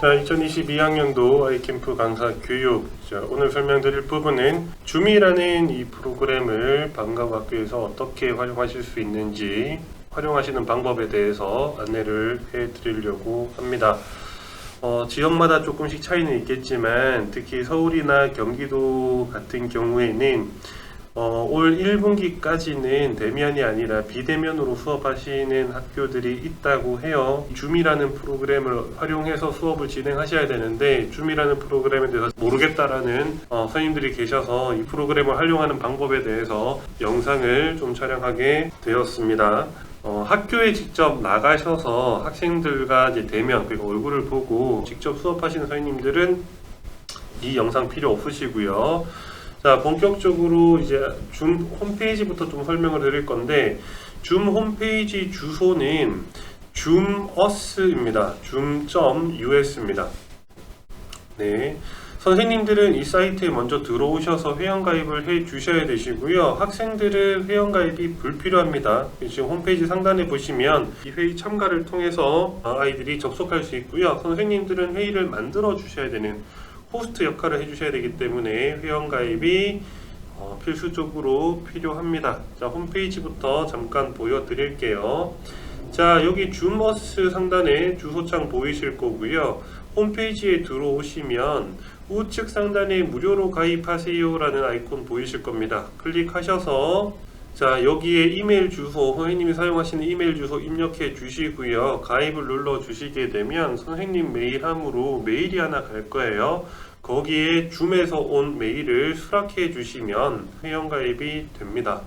자, 2022학년도 아이캠프 강사 교육. 자, 오늘 설명드릴 부분은 줌이라는 이 프로그램을 방과학교에서 어떻게 활용하실 수 있는지, 활용하시는 방법에 대해서 안내를 해드리려고 합니다. 지역마다 조금씩 차이는 있겠지만 특히 서울이나 경기도 같은 경우에는 올 1분기까지는 대면이 아니라 비대면으로 수업하시는 학교들이 있다고 해요. 줌이라는 프로그램을 활용해서 수업을 진행하셔야 되는데 줌이라는 프로그램에 대해서 모르겠다라는 선생님들이 계셔서 이 프로그램을 활용하는 방법에 대해서 영상을 좀 촬영하게 되었습니다. 학교에 직접 나가셔서 학생들과 이제 대면, 그리고 얼굴을 보고 직접 수업하시는 선생님들은 이 영상 필요 없으시고요. 자, 본격적으로 이제 줌 홈페이지부터 좀 설명을 드릴 건데, 줌 홈페이지 주소는 줌us입니다. 줌.us입니다. 네. 선생님들은 이 사이트에 먼저 들어오셔서 회원가입을 해 주셔야 되시고요. 학생들은 회원가입이 불필요합니다. 지금 홈페이지 상단에 보시면 이 회의 참가를 통해서 아이들이 접속할 수 있고요. 선생님들은 회의를 만들어 주셔야 되는 호스트 역할을 해주셔야 되기 때문에 회원가입이 필수적으로 필요합니다. 자, 홈페이지부터 잠깐 보여드릴게요. 자, 여기 줌어스 상단에 주소창 보이실 거고요. 홈페이지에 들어오시면 우측 상단에 무료로 가입하세요 라는 아이콘 보이실 겁니다. 클릭하셔서 자, 여기에 이메일 주소, 선생님이 사용하시는 이메일 주소 입력해 주시고요. 가입을 눌러 주시게 되면 선생님 메일함으로 메일이 하나 갈 거예요. 거기에 줌에서 온 메일을 수락해 주시면 회원가입이 됩니다.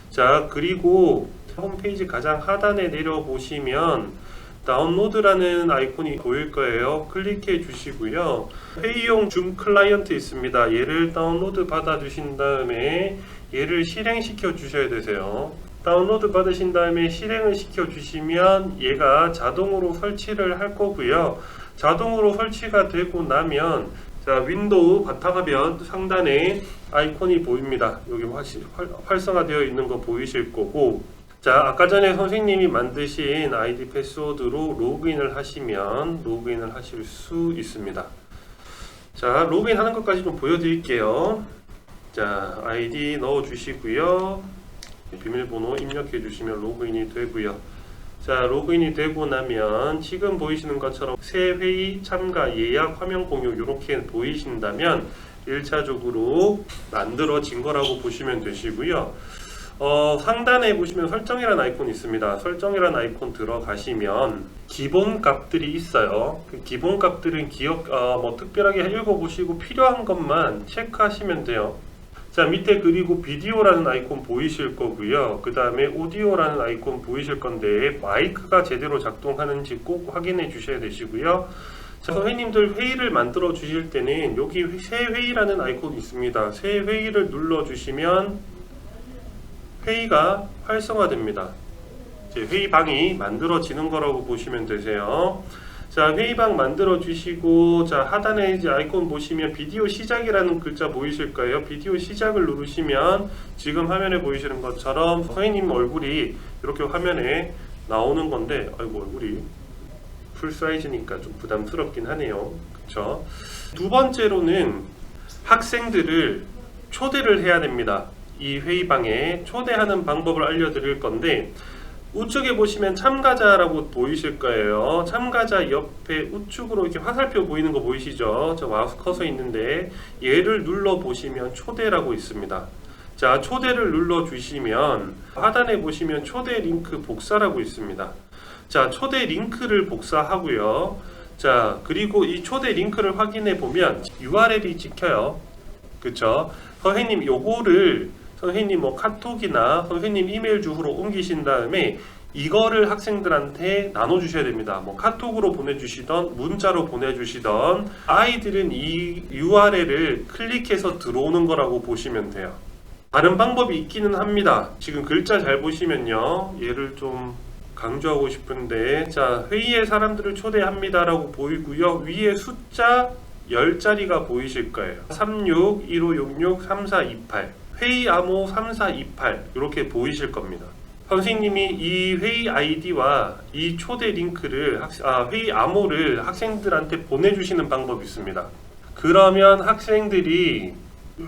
자, 그리고 홈페이지 가장 하단에 내려보시면 다운로드라는 아이콘이 보일 거예요. 클릭해 주시고요. 회의용 줌 클라이언트 있습니다. 얘를 다운로드 받아 주신 다음에 얘를 실행시켜 주셔야 되세요. 다운로드 받으신 다음에 실행을 시켜 주시면 얘가 자동으로 설치를 할 거고요. 자동으로 설치가 되고 나면 자, 윈도우 바탕화면 상단에 아이콘이 보입니다. 여기 활성화되어 있는 거 보이실 거고, 자, 아까 전에 선생님이 만드신 아이디 패스워드로 로그인을 하시면 로그인을 하실 수 있습니다. 자, 로그인 하는 것까지 좀 보여드릴게요. 자, 아이디 넣어 주시고요. 비밀번호 입력해 주시면 로그인이 되고요. 자, 로그인이 되고 나면 지금 보이시는 것처럼 새 회의 참가 예약 화면 공유 이렇게 보이신다면 1차적으로 만들어진 거라고 보시면 되시고요. 상단에 보시면 설정이라는 아이콘이 있습니다. 설정이라는 아이콘 들어가시면 기본 값들이 있어요. 그 기본 값들은 특별하게 읽어보시고 필요한 것만 체크하시면 돼요. 자, 밑에 그리고 비디오라는 아이콘 보이실 거고요. 그 다음에 오디오라는 아이콘 보이실 건데 마이크가 제대로 작동하는지 꼭 확인해 주셔야 되시고요. 자, 선생님들 회의를 만들어 주실 때는 여기 새 회의라는 아이콘이 있습니다. 새 회의를 눌러 주시면 회의가 활성화됩니다. 이제 회의방이 만들어지는 거라고 보시면 되세요. 자, 회의방 만들어 주시고, 자, 하단에 이제 아이콘 보시면 비디오 시작이라는 글자 보이실 거예요. 비디오 시작을 누르시면 지금 화면에 보이시는 것처럼 선생님 얼굴이 이렇게 화면에 나오는 건데, 아이고, 얼굴이 풀 사이즈니까 좀 부담스럽긴 하네요. 그쵸? 두 번째로는 학생들을 초대를 해야 됩니다. 이 회의방에 초대하는 방법을 알려드릴 건데, 우측에 보시면 참가자라고 보이실 거예요. 참가자 옆에 우측으로 이렇게 화살표 보이는 거 보이시죠? 저 마우스 커서 있는데 얘를 눌러 보시면 초대라고 있습니다. 자, 초대를 눌러 주시면 하단에 보시면 초대 링크 복사라고 있습니다. 자, 초대 링크를 복사하고요. 자, 그리고 이 초대 링크를 확인해 보면 URL이 찍혀요. 그쵸? 선생님 요거를 선생님 카톡이나 선생님 이메일 주소로 옮기신 다음에 이거를 학생들한테 나눠주셔야 됩니다. 카톡으로 보내주시던 문자로 보내주시던 아이들은 이 URL을 클릭해서 들어오는 거라고 보시면 돼요. 다른 방법이 있기는 합니다. 지금 글자 잘 보시면요. 얘를 좀 강조하고 싶은데, 자, 회의에 사람들을 초대합니다 라고 보이고요. 위에 숫자 10자리가 보이실 거예요. 36, 1566, 3428 회의 암호 3428 이렇게 보이실 겁니다. 선생님이 이 회의 아이디와 이 초대 링크를 회의 암호를 학생들한테 보내주시는 방법이 있습니다. 그러면 학생들이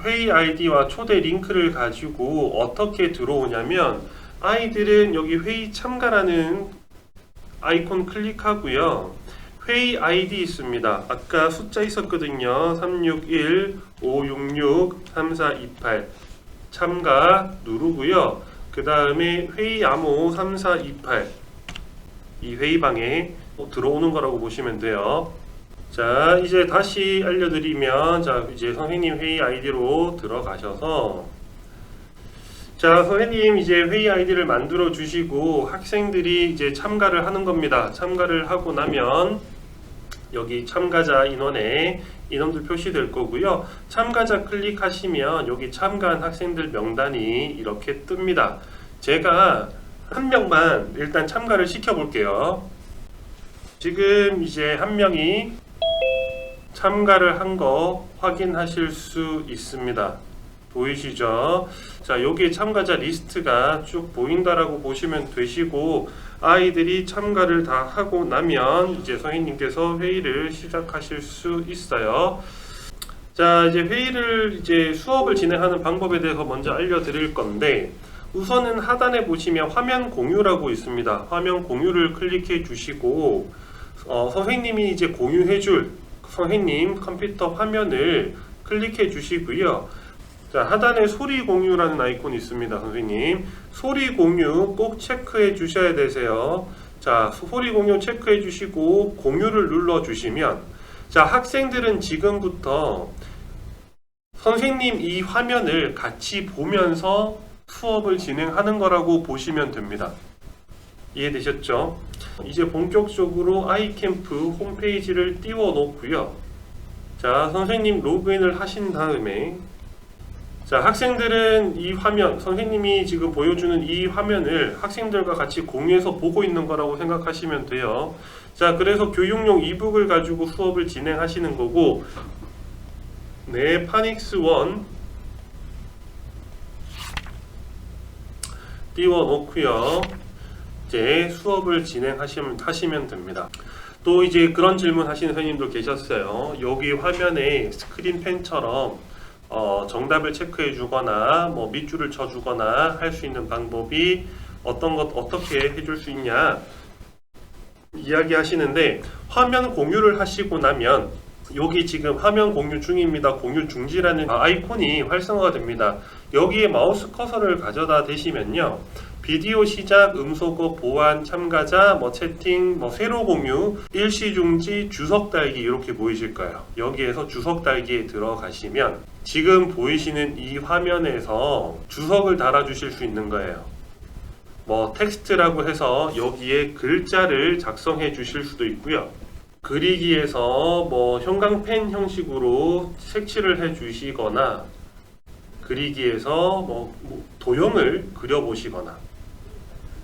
회의 아이디와 초대 링크를 가지고 어떻게 들어오냐면, 아이들은 여기 회의 참가라는 아이콘 클릭하고요. 회의 아이디 있습니다. 아까 숫자 있었거든요. 361-566-3428 참가 누르고요. 그 다음에 회의 암호 3428 이 회의방에 들어오는 거라고 보시면 돼요. 자, 이제 다시 알려드리면, 자, 이제 선생님 회의 아이디로 들어가셔서, 자, 선생님 이제 회의 아이디를 만들어 주시고 학생들이 이제 참가를 하는 겁니다. 참가를 하고 나면 여기 참가자 인원에 인원들 표시될 거고요. 참가자 클릭하시면 여기 참가한 학생들 명단이 이렇게 뜹니다. 제가 한 명만 일단 참가를 시켜 볼게요. 지금 이제 한 명이 참가를 한 거 확인하실 수 있습니다. 보이시죠? 자, 여기 참가자 리스트가 쭉 보인다라고 보시면 되시고, 아이들이 참가를 다 하고 나면 이제 선생님께서 회의를 시작하실 수 있어요. 자, 이제 이제 수업을 진행하는 방법에 대해서 먼저 알려드릴 건데, 우선은 하단에 보시면 화면 공유라고 있습니다. 화면 공유를 클릭해 주시고, 선생님이 이제 공유해줄 선생님 컴퓨터 화면을 클릭해 주시고요. 자, 하단에 소리 공유라는 아이콘이 있습니다. 선생님 소리 공유 꼭 체크해 주셔야 되세요. 자, 소리 공유 체크해 주시고 공유를 눌러 주시면, 자, 학생들은 지금부터 선생님 이 화면을 같이 보면서 수업을 진행하는 거라고 보시면 됩니다. 이해되셨죠? 이제 본격적으로 아이캠프 홈페이지를 띄워 놓고요. 자, 선생님 로그인을 하신 다음에, 자, 학생들은 이 화면, 선생님이 지금 보여주는 이 화면을 학생들과 같이 공유해서 보고 있는 거라고 생각하시면 돼요. 자, 그래서 교육용 이북을 가지고 수업을 진행하시는 거고, 네, 파닉스1 띄워 놓고요. 이제 수업을 진행하시면 됩니다. 또 이제 그런 질문 하시는 선생님도 계셨어요. 여기 화면에 스크린펜처럼 정답을 체크해 주거나 뭐 밑줄을 쳐 주거나 할 수 있는 방법이 어떻게 해줄 수 있냐 이야기 하시는데, 화면 공유를 하시고 나면 여기 지금 화면 공유 중입니다, 공유 중지라는 아이콘이 활성화가 됩니다. 여기에 마우스 커서를 가져다 대시면요, 비디오 시작, 음소거, 보안, 참가자, 뭐 채팅, 뭐 세로 공유, 일시 중지, 주석 달기 이렇게 보이실 거예요. 여기에서 주석 달기에 들어가시면 지금 보이시는 이 화면에서 주석을 달아 주실 수 있는 거예요. 뭐 텍스트라고 해서 여기에 글자를 작성해 주실 수도 있고요. 그리기에서 뭐 형광펜 형식으로 색칠을 해 주시거나, 그리기에서 뭐 도형을 그려 보시거나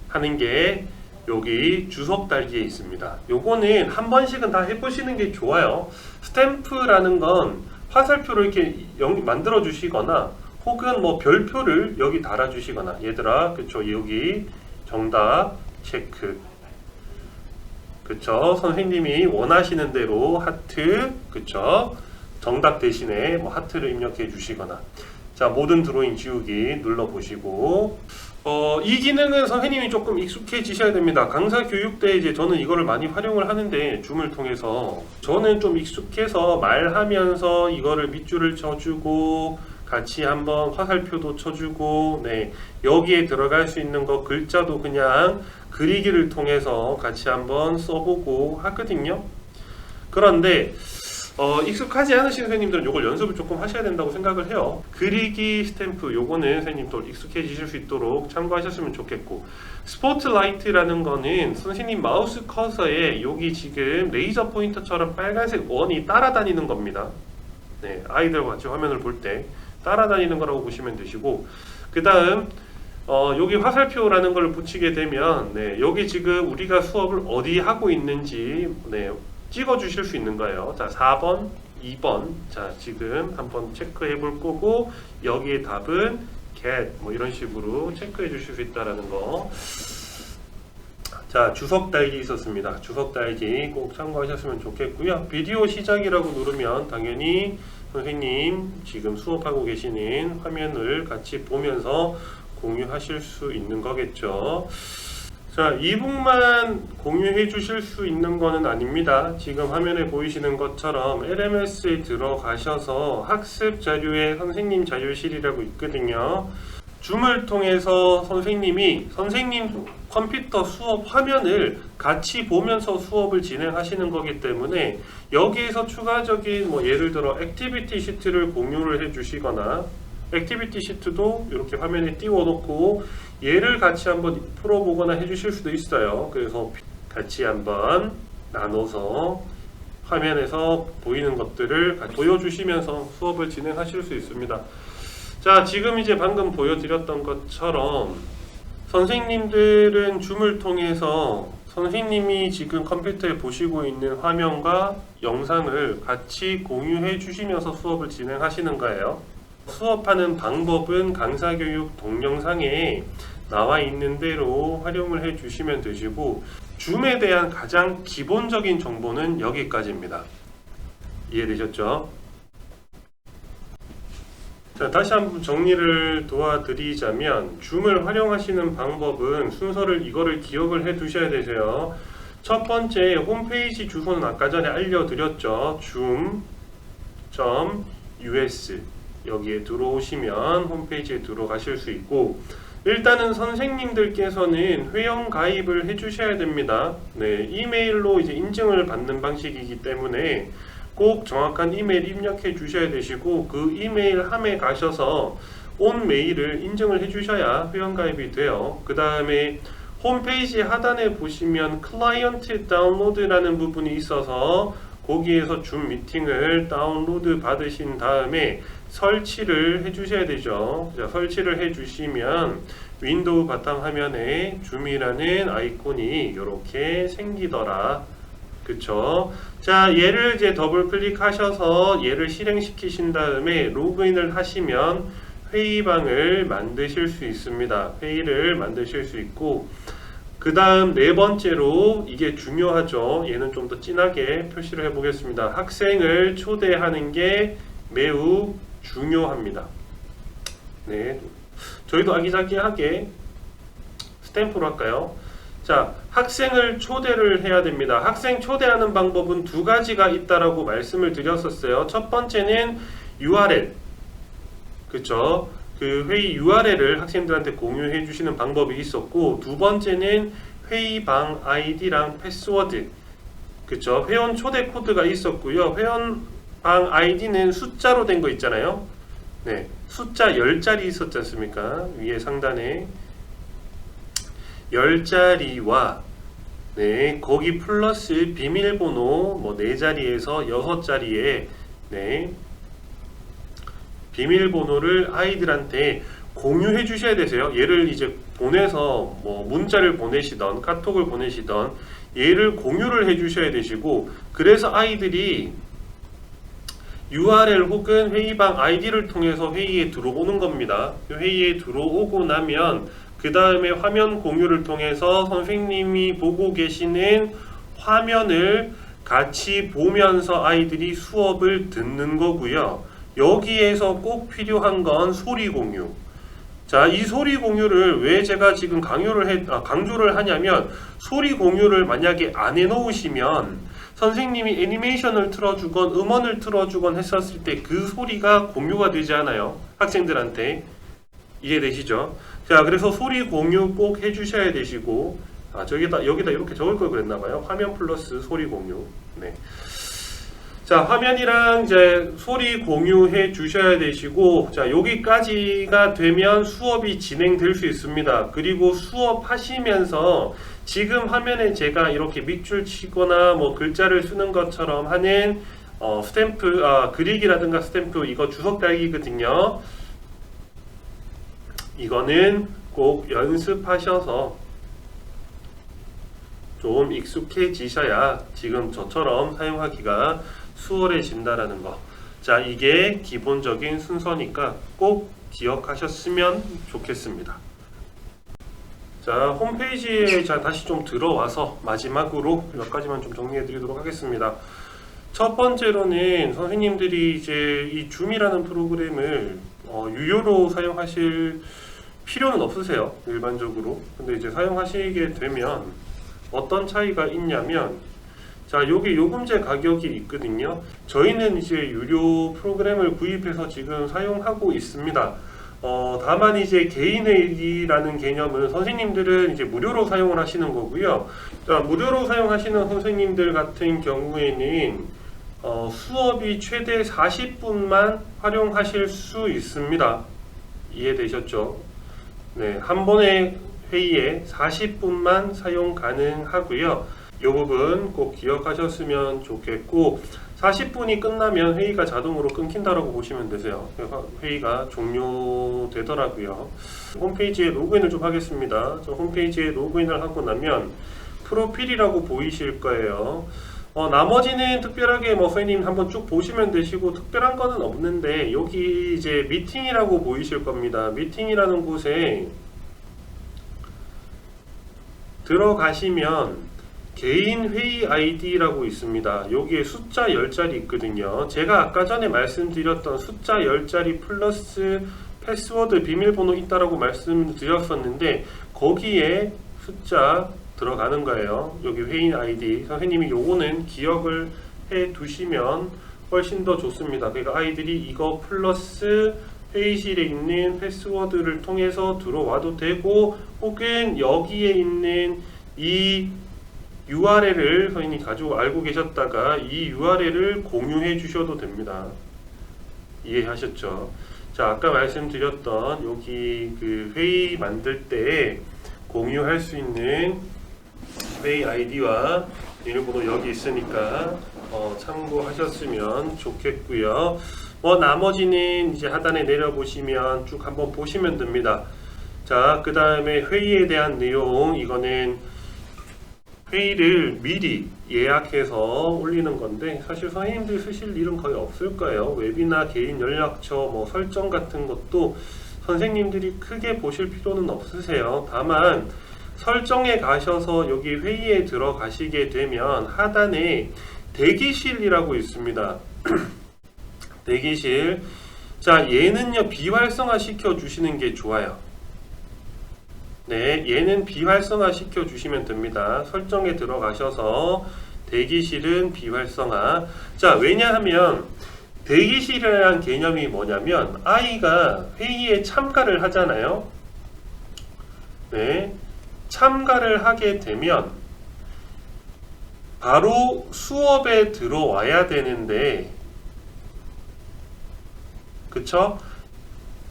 하는 게 여기 주석 달기에 있습니다. 요거는 한 번씩은 다 해보시는 게 좋아요. 스탬프라는 건 화살표를 이렇게 만들어 주시거나, 혹은 뭐 별표를 여기 달아 주시거나, 얘들아, 그쵸, 여기 정답 체크, 그쵸, 선생님이 원하시는 대로 하트, 그쵸, 정답 대신에 뭐 하트를 입력해 주시거나. 자, 모든 드로잉 지우기 눌러 보시고, 이 기능은 선생님이 조금 익숙해지셔야 됩니다. 강사 교육 때 이제 저는 이거를 많이 활용을 하는데, 줌을 통해서 저는 좀 익숙해서 말하면서 이거를 밑줄을 쳐주고 같이 한번 화살표도 쳐주고, 네, 여기에 들어갈 수 있는 거 글자도 그냥 그리기를 통해서 같이 한번 써보고 하거든요. 그런데 익숙하지 않으신 선생님들은 이걸 연습을 조금 하셔야 된다고 생각을 해요. 그리기 스탬프, 요거는 선생님도 익숙해지실 수 있도록 참고하셨으면 좋겠고, 스포트라이트라는 거는 선생님 마우스 커서에 여기 지금 레이저 포인터처럼 빨간색 원이 따라다니는 겁니다. 네, 아이들과 같이 화면을 볼 때 따라다니는 거라고 보시면 되시고, 그 다음 여기 화살표라는 걸 붙이게 되면, 네, 여기 지금 우리가 수업을 어디 하고 있는지, 네, 찍어 주실 수 있는 거예요. 자, 4번, 2번. 자, 지금 한번 체크해 볼 거고, 여기에 답은 get 뭐 이런 식으로 체크해 주실 수 있다라는 거. 자, 주석 달기 있었습니다. 주석 달기 꼭 참고하셨으면 좋겠고요. 비디오 시작이라고 누르면 당연히 선생님 지금 수업하고 계시는 화면을 같이 보면서 공유하실 수 있는 거겠죠. 자, 이북만 공유해 주실 수 있는 거는 아닙니다. 지금 화면에 보이시는 것처럼 LMS에 들어가셔서 학습 자료에 선생님 자료실이라고 있거든요. 줌을 통해서 선생님 컴퓨터 수업 화면을 같이 보면서 수업을 진행하시는 거기 때문에 여기에서 추가적인 뭐 예를 들어 액티비티 시트를 공유를 해 주시거나 액티비티 시트도 이렇게 화면에 띄워 놓고 얘를 같이 한번 풀어보거나 해 주실 수도 있어요. 그래서 같이 한번 나눠서 화면에서 보이는 것들을 보여주시면서 수업을 진행하실 수 있습니다. 자, 지금 이제 방금 보여드렸던 것처럼 선생님들은 줌을 통해서 선생님이 지금 컴퓨터에 보시고 있는 화면과 영상을 같이 공유해 주시면서 수업을 진행하시는 거예요. 수업하는 방법은 강사교육 동영상에 나와 있는 대로 활용을 해 주시면 되시고, 줌에 대한 가장 기본적인 정보는 여기까지입니다. 이해되셨죠? 자, 다시 한번 정리를 도와드리자면 줌을 활용하시는 방법은 순서를 이거를 기억을 해 두셔야 되세요. 첫 번째 홈페이지 주소는 아까 전에 알려드렸죠. zoom.us 여기에 들어오시면 홈페이지에 들어가실 수 있고, 일단은 선생님들께서는 회원 가입을 해 주셔야 됩니다. 네, 이메일로 이제 인증을 받는 방식이기 때문에 꼭 정확한 이메일 입력해 주셔야 되시고, 그 이메일 함에 가셔서 온 메일을 인증을 해 주셔야 회원 가입이 돼요. 그 다음에 홈페이지 하단에 보시면 클라이언트 다운로드라는 부분이 있어서 거기에서 줌 미팅을 다운로드 받으신 다음에 설치를 해 주셔야 되죠. 자, 설치를 해 주시면 윈도우 바탕화면에 줌이라는 아이콘이 이렇게 생기더라. 그쵸? 자, 얘를 이제 더블 클릭하셔서 얘를 실행시키신 다음에 로그인을 하시면 회의방을 만드실 수 있습니다. 회의를 만드실 수 있고, 그 다음 네 번째로 이게 중요하죠. 얘는 좀 더 진하게 표시를 해보겠습니다. 학생을 초대하는 게 매우 중요합니다. 네, 저희도 아기자기하게 스탬프로 할까요? 자, 학생을 초대를 해야 됩니다. 학생 초대하는 방법은 두 가지가 있다라고 말씀을 드렸었어요. 첫 번째는 URL, 그쵸? 그 회의 URL을 학생들한테 공유해 주시는 방법이 있었고, 두 번째는 회의방 아이디랑 패스워드, 그쵸? 회원 초대 코드가 있었고요. 회원방 아이디는 숫자로 된 거 있잖아요. 네, 숫자 10자리 있었지 않습니까? 위에 상단에 10자리와 네, 거기 플러스 비밀번호 뭐 4자리에서 6자리에 네, 비밀번호를 아이들한테 공유해 주셔야 되세요. 얘를 이제 보내서 뭐 문자를 보내시던 카톡을 보내시던 얘를 공유를 해 주셔야 되시고, 그래서 아이들이 URL 혹은 회의방 아이디를 통해서 회의에 들어오는 겁니다. 회의에 들어오고 나면 그 다음에 화면 공유를 통해서 선생님이 보고 계시는 화면을 같이 보면서 아이들이 수업을 듣는 거고요. 여기에서 꼭 필요한 건 소리 공유. 자, 이 소리 공유를 왜 제가 지금 강조를 하냐면, 소리 공유를 만약에 안 해놓으시면 선생님이 애니메이션을 틀어주건 음원을 틀어주건 했었을 때 그 소리가 공유가 되지 않아요. 학생들한테. 이해되시죠? 자, 그래서 소리 공유 꼭 해주셔야 되시고, 여기다 이렇게 적을 걸 그랬나봐요. 화면 플러스 소리 공유. 네. 자, 화면이랑 이제 소리 공유해 주셔야 되시고, 자, 여기까지가 되면 수업이 진행될 수 있습니다. 그리고 수업하시면서 지금 화면에 제가 이렇게 밑줄 치거나 뭐 글자를 쓰는 것처럼 하는 스탬프, 그리기라든가 스탬프, 이거 주석 달기거든요. 이거는 꼭 연습하셔서 좀 익숙해지셔야 지금 저처럼 사용하기가 수월해진다라는 거. 자, 이게 기본적인 순서니까 꼭 기억하셨으면 좋겠습니다. 자, 홈페이지에 다시 좀 들어와서 마지막으로 몇 가지만 좀 정리해 드리도록 하겠습니다. 첫 번째로는 선생님들이 이제 이 줌이라는 프로그램을 유료로 사용하실 필요는 없으세요, 일반적으로. 근데 이제 사용하시게 되면 어떤 차이가 있냐면, 자, 여기 요금제 가격이 있거든요. 저희는 이제 유료 프로그램을 구입해서 지금 사용하고 있습니다. 다만 이제 개인회의라는 개념은 선생님들은 이제 무료로 사용을 하시는 거고요. 자, 무료로 사용하시는 선생님들 같은 경우에는 수업이 최대 40분만 활용하실 수 있습니다. 이해되셨죠? 네, 한 번의 회의에 40분만 사용 가능하고요. 이 부분 꼭 기억하셨으면 좋겠고, 40분이 끝나면 회의가 자동으로 끊긴다라고 보시면 되세요. 회의가 종료되더라고요. 홈페이지에 로그인을 좀 하겠습니다. 저 홈페이지에 로그인을 하고 나면 프로필이라고 보이실 거예요. 나머지는 특별하게 선생님 한번 쭉 보시면 되시고 특별한 거는 없는데, 여기 이제 미팅이라고 보이실 겁니다. 미팅이라는 곳에 들어가시면 개인 회의 아이디라고 있습니다. 여기에 숫자 10자리 있거든요. 제가 아까 전에 말씀드렸던 숫자 10자리 플러스 패스워드 비밀번호 있다라고 말씀드렸었는데, 거기에 숫자 들어가는 거예요. 여기 회의 아이디. 선생님이 요거는 기억을 해 두시면 훨씬 더 좋습니다. 그러니까 아이들이 이거 플러스 회의실에 있는 패스워드를 통해서 들어와도 되고, 혹은 여기에 있는 이 URL을 선생님이 가지고 알고 계셨다가 이 URL을 공유해 주셔도 됩니다. 이해하셨죠? 자, 아까 말씀드렸던 여기 그 회의 만들 때 공유할 수 있는 회의 아이디와 비밀번호 여기 있으니까 참고하셨으면 좋겠고요. 나머지는 이제 하단에 내려보시면 쭉 한번 보시면 됩니다. 자, 그 다음에 회의에 대한 내용, 이거는 회의를 미리 예약해서 올리는 건데, 사실 선생님들이 쓰실 일은 거의 없을 거예요. 웹이나 개인 연락처 설정 같은 것도 선생님들이 크게 보실 필요는 없으세요. 다만 설정에 가셔서 여기 회의에 들어가시게 되면 하단에 대기실이라고 있습니다. 대기실. 자, 얘는요 비활성화 시켜 주시는 게 좋아요. 네, 얘는 비활성화 시켜 주시면 됩니다. 설정에 들어가셔서 대기실은 비활성화. 자, 왜냐하면 대기실이라는 개념이 뭐냐면, 아이가 회의에 참가를 하잖아요. 네, 참가를 하게 되면 바로 수업에 들어와야 되는데, 그쵸?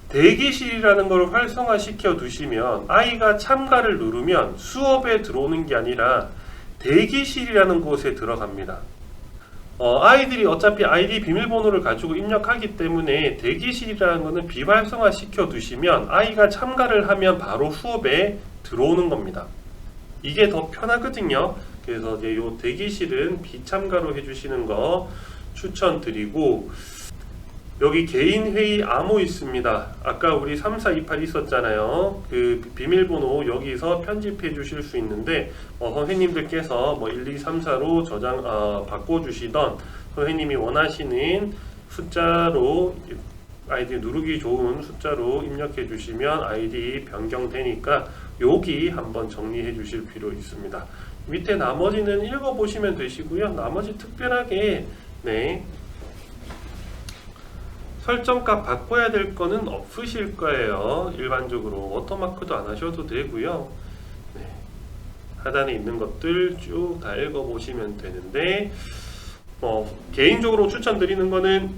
대기실이라는 걸 활성화시켜 두시면 아이가 참가를 누르면 수업에 들어오는 게 아니라 대기실이라는 곳에 들어갑니다. 아이들이 어차피 아이디 비밀번호를 가지고 입력하기 때문에 대기실이라는 것은 비활성화시켜 두시면 아이가 참가를 하면 바로 수업에 들어오는 겁니다. 이게 더 편하거든요. 그래서 이제 요 대기실은 비참가로 해주시는 거 추천드리고, 여기 개인 회의 암호 있습니다. 아까 우리 3428 있었잖아요. 그 비밀번호 여기서 편집해 주실 수 있는데, 선생님들께서 1234로 바꿔주시던, 선생님이 원하시는 숫자로 아이디 누르기 좋은 숫자로 입력해 주시면 아이디 변경되니까 여기 한번 정리해 주실 필요 있습니다. 밑에 나머지는 읽어 보시면 되시고요. 나머지 특별하게 설정값 바꿔야 될 거는 없으실 거예요. 일반적으로 워터마크도 안 하셔도 되고요. 네, 하단에 있는 것들 쭉 다 읽어보시면 되는데, 개인적으로 추천드리는 거는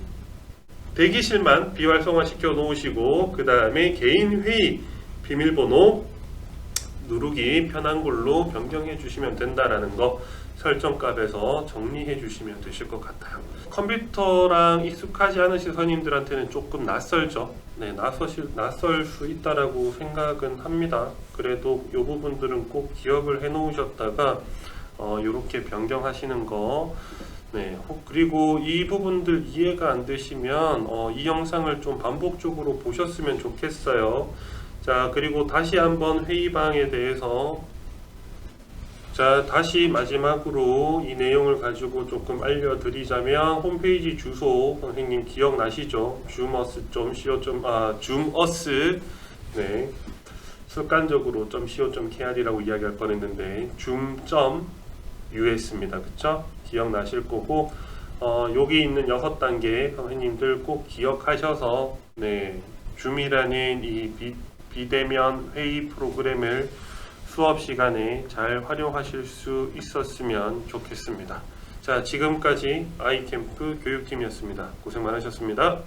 대기실만 비활성화 시켜 놓으시고, 그 다음에 개인 회의 비밀번호 누르기 편한 걸로 변경해 주시면 된다라는 거 설정값에서 정리해 주시면 되실 것 같아요. 컴퓨터랑 익숙하지 않으신 선생님들한테는 조금 낯설죠. 네, 낯설 수 있다라고 생각은 합니다. 그래도 이 부분들은 꼭 기억을 해 놓으셨다가 이렇게 변경하시는 거. 네, 그리고 이 부분들 이해가 안 되시면 이 영상을 좀 반복적으로 보셨으면 좋겠어요. 자, 그리고 다시 한번 회의방에 대해서 다시 마지막으로 이 내용을 가지고 조금 알려드리자면 홈페이지 주소 선생님 기억나시죠? 줌어스 네, 습관적으로 .co.kr이라고 이야기할 뻔했는데 줌.us입니다. 그쵸? 기억나실 거고 여기 있는 6단계 선생님들 꼭 기억하셔서 네, 줌이라는 이 비대면 회의 프로그램을 수업 시간에 잘 활용하실 수 있었으면 좋겠습니다. 자, 지금까지 아이캠프 교육팀이었습니다. 고생 많으셨습니다.